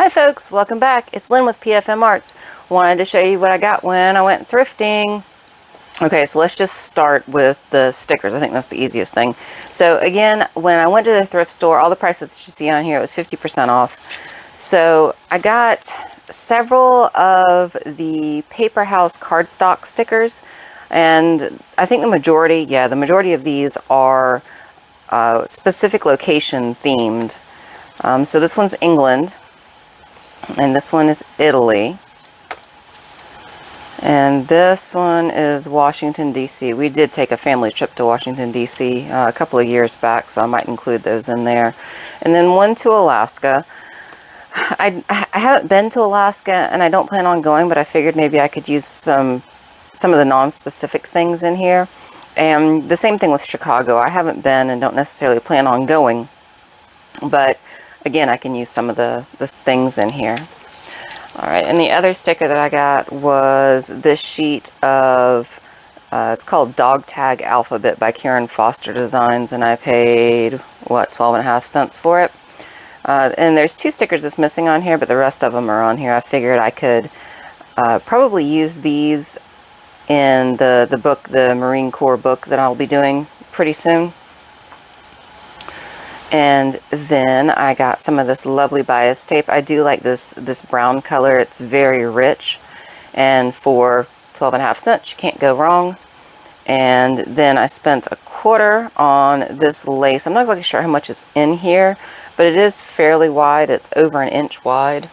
Hi folks, welcome back. It's Lynn with PFM Arts. Wanted to show you what I got when I went thrifting. Okay, so let's just start with the stickers. I think that's the easiest thing. So again, when I went to the thrift store, all the prices that you see on here, it was 50% off. So I got several of the Paper House cardstock stickers, and I think the majority of these are specific location themed. So this one's England. And this one is Italy. And this one is Washington, D.C. We did take a family trip to Washington, D.C. A couple of years back, so I might include those in there. And then one to Alaska. I haven't been to Alaska, and I don't plan on going, but I figured maybe I could use some of the non-specific things in here. And the same thing with Chicago. I haven't been and don't necessarily plan on going, but again, I can use some of the things in here. All right, and the other sticker that I got was this sheet of, it's called Dog Tag Alphabet by Karen Foster Designs, and I paid, what, 12.5 cents for it. And there's 2 stickers that's missing on here, but the rest of them are on here. I figured I could probably use these in the book, the Marine Corps book that I'll be doing pretty soon. And then I got some of this lovely bias tape. I do like this brown color. It's very rich. And for 12.5 cents, you can't go wrong. And then I spent a quarter on this lace. I'm not exactly sure how much is in here, but it is fairly wide. It's over 1 inch wide.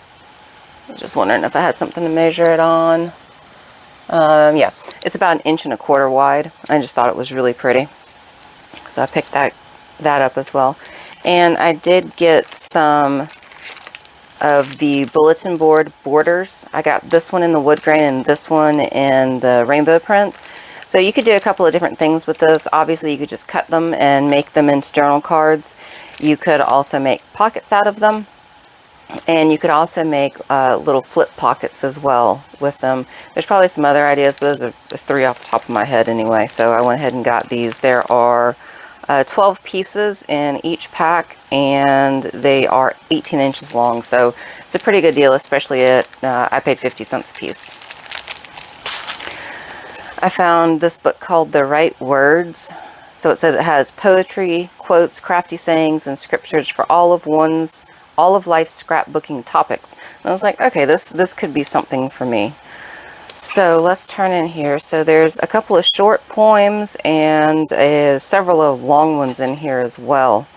I was just wondering if I had something to measure it on. Yeah, it's about 1.25 inches wide. I just thought it was really pretty. So I picked that up as well. And I did get some of the bulletin board borders. I got this one in the wood grain and this one in the rainbow print. So you could do a couple of different things with this. Obviously, you could just cut them and make them into journal cards. You could also make pockets out of them. And you could also make little flip pockets as well with them. There's probably some other ideas, but those are 3 off the top of my head anyway. So I went ahead and got these. There are 12 pieces in each pack, and they are 18 inches long, so it's a pretty good deal, especially at, I paid 50 cents a piece. I found this book called The Right Words. So it says it has poetry, quotes, crafty sayings, and scriptures for all of life's scrapbooking topics. And I was like, okay, this could be something for me. So let's turn in here. So there's a couple of short poems and several of long ones in here as well.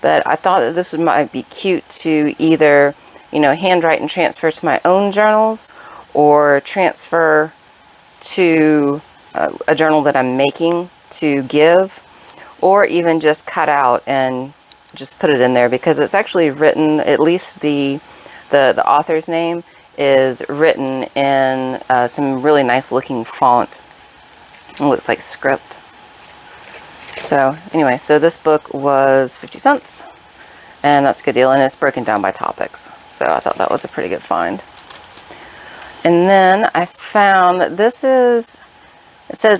But I thought that this might be cute to either, handwrite and transfer to my own journals, or transfer to a journal that I'm making to give, or even just cut out and just put it in there, because it's actually written, at least the author's name is written in some really nice looking font. It looks like script. So anyway, so this book was 50 cents, and that's a good deal, and it's broken down by topics. So I thought that was a pretty good find. And then I found it says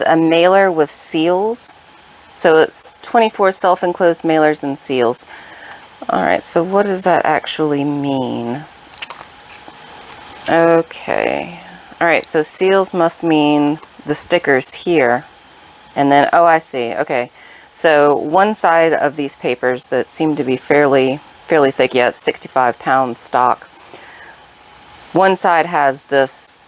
a mailer with seals. So it's 24 self-enclosed mailers and seals. All right, so what does that actually mean? Okay. All right, so seals must mean the stickers here. And then, oh, I see. Okay. So one side of these papers that seem to be fairly thick, yeah, it's 65-pound stock. One side has this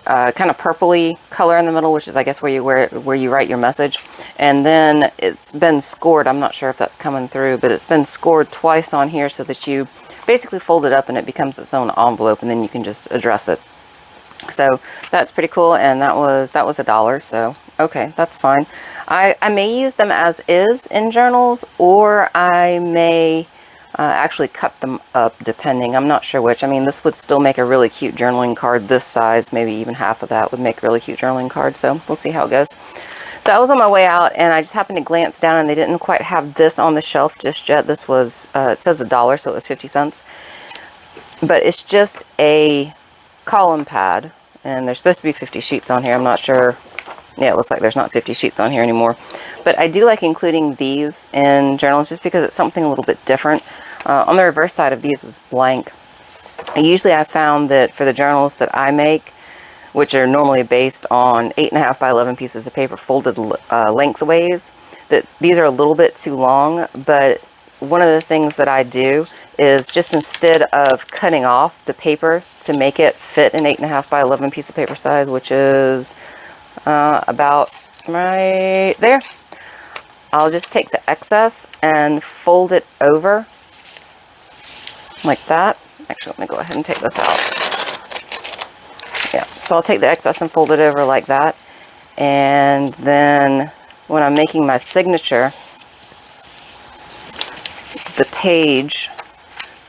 kind of purpley color in the middle, which is, I guess, where you write your message. And then it's been scored. I'm not sure if that's coming through, but it's been scored twice on here so that you basically fold it up and it becomes its own envelope, and then you can just address it. So that's pretty cool, and that was $1, so okay, that's fine. I may use them as is in journals, or I may actually cut them up, depending. I'm not sure which. I mean, this would still make a really cute journaling card this size. Maybe even half of that would make a really cute journaling card, so we'll see how it goes. So I was on my way out, and I just happened to glance down, and they didn't quite have this on the shelf just yet. This was, it says $1, so it was 50 cents. But it's just a column pad, and there's supposed to be 50 sheets on here. I'm not sure. Yeah, it looks like there's not 50 sheets on here anymore. But I do like including these in journals just because it's something a little bit different. On the reverse side of these is blank. Usually I found that for the journals that I make, which are normally based on 8.5 by 11 pieces of paper folded lengthways, that these are a little bit too long. But one of the things that I do is just instead of cutting off the paper to make it fit an 8.5 by 11 piece of paper size, which is about right there, I'll just take the excess and fold it over like that. Actually, let me go ahead and take this out. Yeah, so I'll take the excess and fold it over like that. And then when I'm making my signature, the page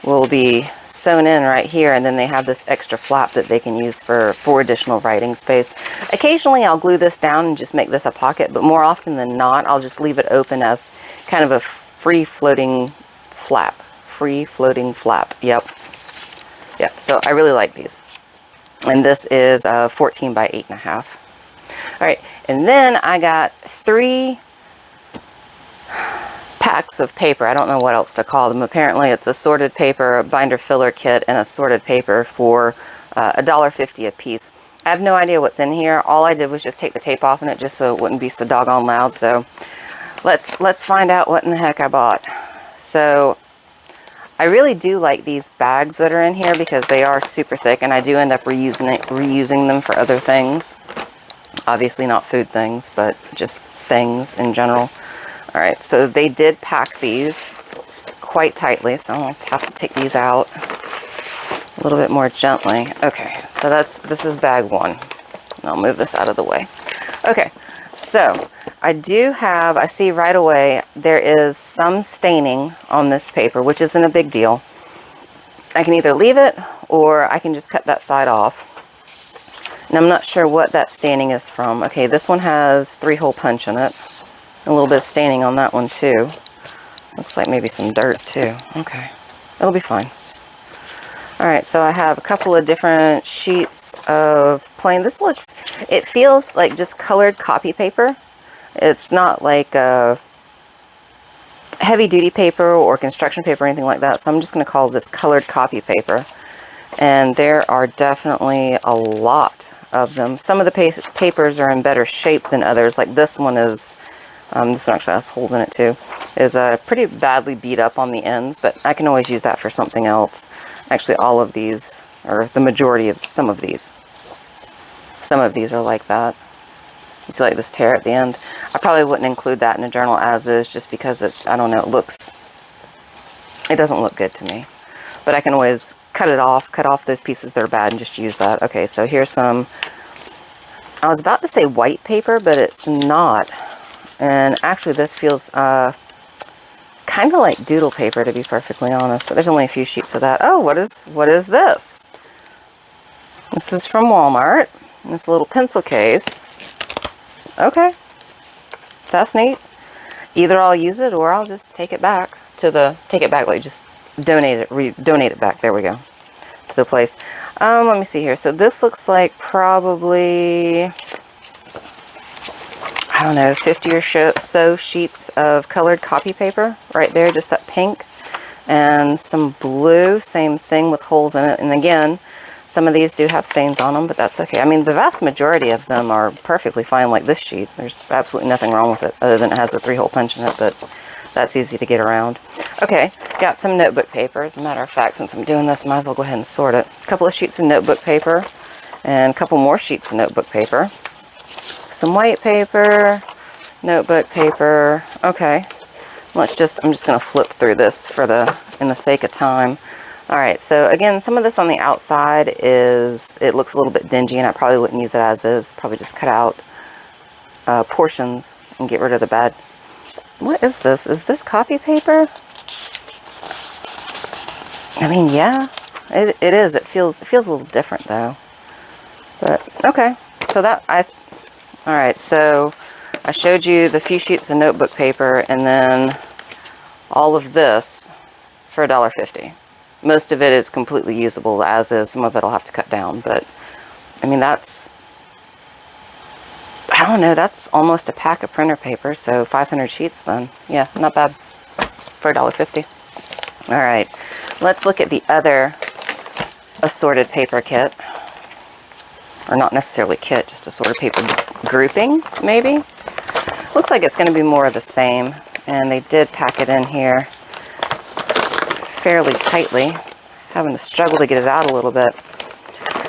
will be sewn in right here, and then they have this extra flap that they can use for additional writing space. Occasionally I'll glue this down and just make this a pocket, but more often than not I'll just leave it open as kind of a free floating flap. Yep, so I really like these. And this is 14 by 8.5. All right, and then I got 3 packs of paper. I don't know what else to call them. Apparently it's a sorted paper, a binder filler kit, and a sorted paper for $1.50 a piece. I have no idea what's in here. All I did was just take the tape off in it just so it wouldn't be so doggone loud. So let's find out what in the heck I bought. So I really do like these bags that are in here because they are super thick, and I do end up reusing them for other things. Obviously not food things, but just things in general. All right, so they did pack these quite tightly, so I'll have to take these out a little bit more gently. Okay, so this is bag 1. And I'll move this out of the way. Okay, so I see right away there is some staining on this paper, which isn't a big deal. I can either leave it or I can just cut that side off. And I'm not sure what that staining is from. Okay, this one has 3-hole punch in it. A little bit of staining on that one too. Looks like maybe some dirt too. Okay, it'll be fine. All right, so I have a couple of different sheets of plain. It feels like just colored copy paper. It's not like heavy duty paper or construction paper or anything like that. So I'm just going to call this colored copy paper. And there are definitely a lot of them. Some of the papers are in better shape than others. Like this one is, this one actually has holes in it too, is pretty badly beat up on the ends, but I can always use that for something else. Actually, all of these, or the majority of some of these are like that. You see like this tear at the end? I probably wouldn't include that in a journal as is, just because it's, I don't know, it doesn't look good to me. But I can always cut off those pieces that are bad and just use that. Okay, so here's some, I was about to say white paper, but it's not. And actually this feels kind of like doodle paper, to be perfectly honest, but there's only a few sheets of that. Oh, what is this? This is from Walmart. This little pencil case. Okay, that's neat. Either I'll use it or I'll just take it back like just donate it back. There we go, to the place. Let me see here. So this looks like probably, I don't know, 50 or so sheets of colored copy paper right there, just that pink, and some blue, same thing with holes in it. And again, some of these do have stains on them, but that's okay. I mean, the vast majority of them are perfectly fine, like this sheet. There's absolutely nothing wrong with it, other than it has a 3-hole punch in it, but that's easy to get around. Okay, got some notebook paper. As a matter of fact, since I'm doing this, might as well go ahead and sort it. A couple of sheets of notebook paper, and a couple more sheets of notebook paper. Some white paper, notebook paper. Okay, I'm just going to flip through this in the sake of time. All right, so again, some of this on the outside it looks a little bit dingy, and I probably wouldn't use it as is. Probably just cut out portions and get rid of the bad. What is this? Is this copy paper? I mean, yeah, it is. It feels a little different though. But okay, so all right, so I showed you the few sheets of notebook paper, and then all of this for $1.50. Most of it is completely usable as is. Some of it I'll have to cut down, but I mean, I don't know, that's almost a pack of printer paper, so 500 sheets then. Yeah, not bad for $1.50. All right, let's look at the other assorted paper kit. Or not necessarily kit, just assorted paper grouping, maybe. Looks like it's going to be more of the same. And they did pack it in here fairly tightly. Having to struggle to get it out a little bit.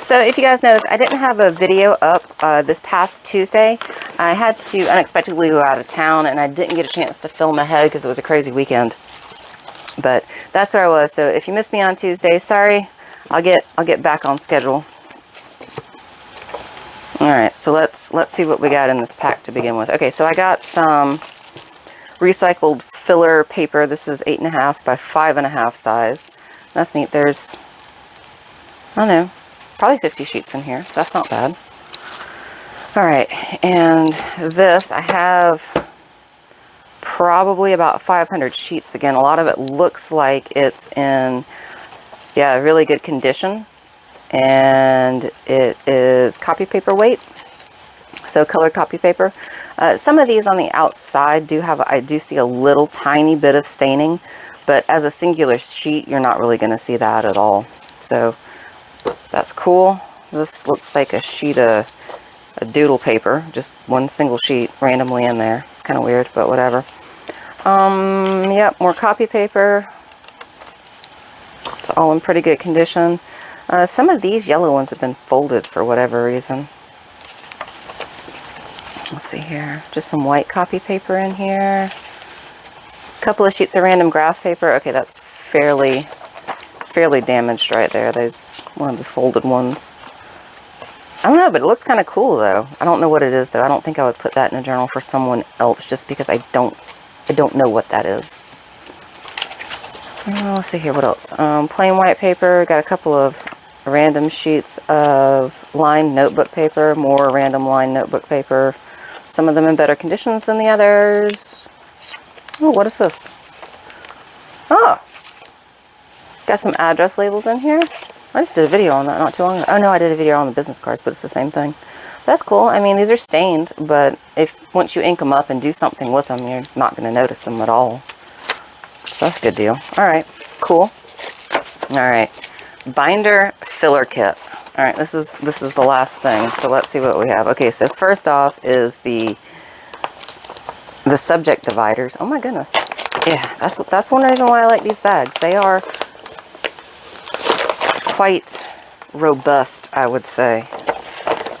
So if you guys noticed, I didn't have a video up this past Tuesday. I had to unexpectedly go out of town and I didn't get a chance to film ahead because it was a crazy weekend. But that's where I was. So if you missed me on Tuesday, sorry. I'll get back on schedule. All right, so let's see what we got in this pack to begin with. Okay, so I got some recycled filler paper. This is 8.5 by 5.5 size. That's neat. There's, I don't know, probably 50 sheets in here. That's not bad. All right, and this, I have probably about 500 sheets. Again, a lot of it looks like it's in, yeah, really good condition. And it is copy paper weight, so colored copy paper. Some of these on the outside do have, I do see a little tiny bit of staining, but as a singular sheet, you're not really going to see that at all. So that's cool. This looks like a sheet of a doodle paper, just one single sheet randomly in there. It's kind of weird, but whatever. Yep, more copy paper. It's all in pretty good condition. Some of these yellow ones have been folded for whatever reason. Let's see here. Just some white copy paper in here. A couple of sheets of random graph paper. Okay, that's fairly damaged right there. There's one of the folded ones. I don't know, but it looks kind of cool though. I don't know what it is though. I don't think I would put that in a journal for someone else just because I don't know what that is. Let's see here, what else? Plain white paper. Got a couple of random sheets of lined notebook paper. More random lined notebook paper. Some of them in better conditions than the others. Oh, what is this? Oh! Got some address labels in here. I just did a video on that not too long ago. Oh no, I did a video on the business cards, but it's the same thing. That's cool. I mean, these are stained, but once you ink them up and do something with them, you're not going to notice them at all. So that's a good deal. All right, cool. All right, binder filler kit. All right, this is the last thing. So let's see what we have. Okay, so first off is the subject dividers. Oh my goodness. Yeah, that's one reason why I like these bags. They are quite robust, I would say.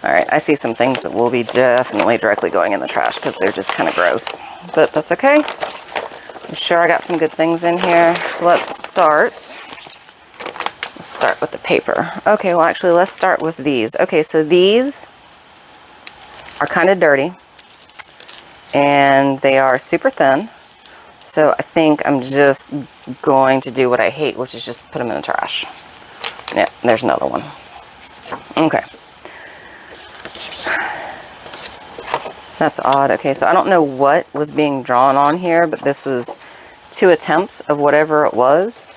All right, I see some things that will be definitely directly going in the trash because they're just kind of gross, but that's okay. I'm sure I got some good things in here. So let's start with the paper. Okay, well actually let's start with these. Okay, so these are kind of dirty and they are super thin. So I think I'm just going to do what I hate, which is just put them in the trash. Yeah, there's another one. Okay. That's odd. Okay, so I don't know what was being drawn on here, but this is 2 attempts of whatever it was.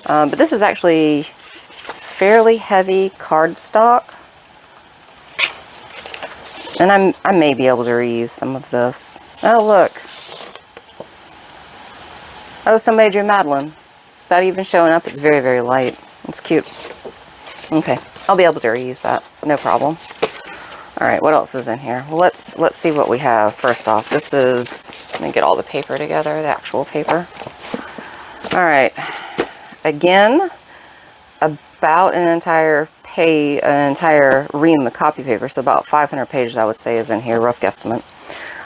But this is actually fairly heavy cardstock. And I may be able to reuse some of this. Oh, look. Oh, somebody drew Madeline. Is that even showing up? It's very, very light. It's cute. Okay, I'll be able to reuse that. No problem. All right, what else is in here? Well, let's see what we have. First off, this is, let me get all the paper together, the actual paper. All right, again, about an entire ream of copy paper, so about 500 pages I would say is in here, rough guesstimate.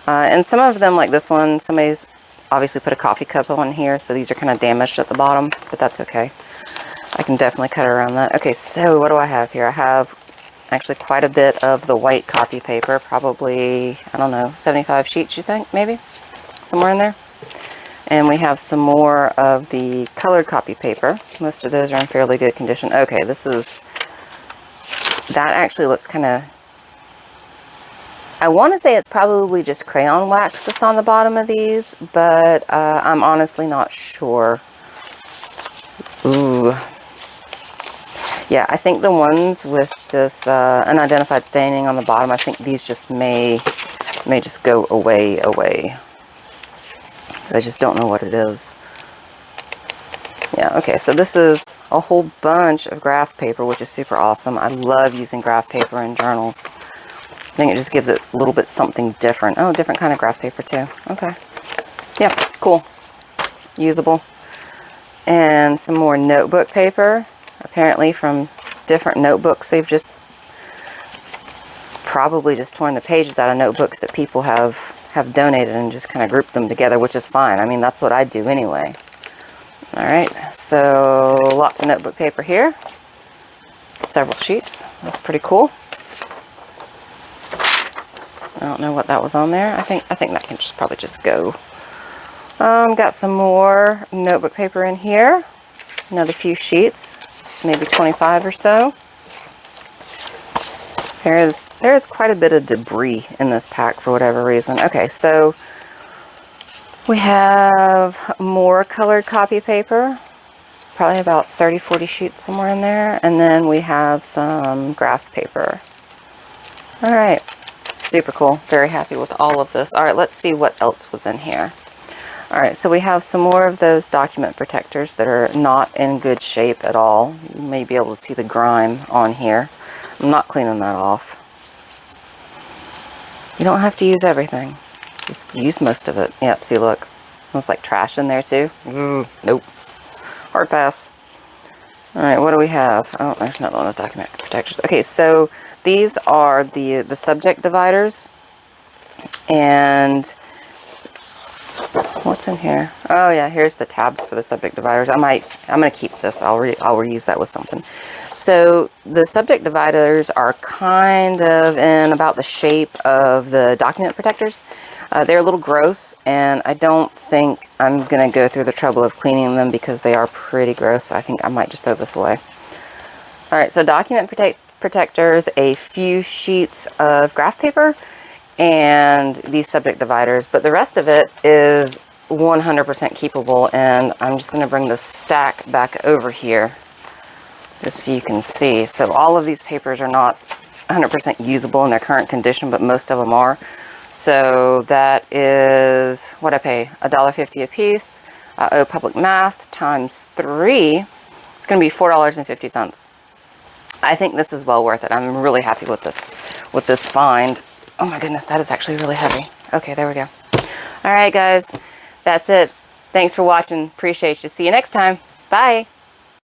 And some of them, like this one, somebody's obviously put a coffee cup on here, so these are kind of damaged at the bottom, but that's okay. I can definitely cut around that. Okay, so what do I have here? I have actually quite a bit of the white copy paper, probably, I don't know, 75 sheets, you think, maybe? Somewhere in there. And we have some more of the colored copy paper. Most of those are in fairly good condition. Okay, that actually looks kind of, I want to say it's probably just crayon wax that's on the bottom of these, but I'm honestly not sure. Ooh. Yeah, I think the ones with this unidentified staining on the bottom, I think these just may just go away. I just don't know what it is. Yeah, okay, so this is a whole bunch of graph paper, which is super awesome. I love using graph paper in journals. I think it just gives it a little bit something different. Oh, different kind of graph paper too. Okay. Yeah, cool. Usable. And some more notebook paper. Apparently from different notebooks. They've just probably just torn the pages out of notebooks that people have donated and just kind of grouped them together, which is fine. I mean, that's what I do anyway. Alright, so lots of notebook paper here. Several sheets. That's pretty cool. I don't know what that was on there. I think that can just probably just go. Got some more notebook paper in here. Another few sheets, maybe 25 or so. There is quite a bit of debris in this pack for whatever reason. Okay, so we have more colored copy paper. Probably about 30-40 sheets somewhere in there. And then we have some graph paper. All right, super cool. Very happy with all of this. All right, let's see what else was in here. All right, so we have some more of those document protectors that are not in good shape at all. You may be able to see the grime on here. I'm not cleaning that off. You don't have to use everything. Just use most of it. Yep, see, look. There's like trash in there too. Nope. Hard pass. All right, what do we have? Oh, there's another one of those document protectors. Okay, so these are the subject dividers. And what's in here? Oh yeah, here's the tabs for the subject dividers. I'm gonna keep this. I'll reuse that with something. So the subject dividers are kind of in about the shape of the document protectors. They're a little gross, and I don't think I'm gonna go through the trouble of cleaning them because they are pretty gross. So I think I might just throw this away. All right, so document protectors, a few sheets of graph paper, and these subject dividers, but the rest of it is 100% keepable. And I'm just going to bring the stack back over here just so you can see. So all of these papers are not 100% usable in their current condition, but most of them are. So that is what I pay, $1.50 a piece. I owe Public Math times 3. It's going to be $4.50. I think this is well worth it. I'm really happy with this find. Oh my goodness, that is actually really heavy. Okay, there we go. All right, guys, that's it. Thanks for watching. Appreciate you. See you next time. Bye.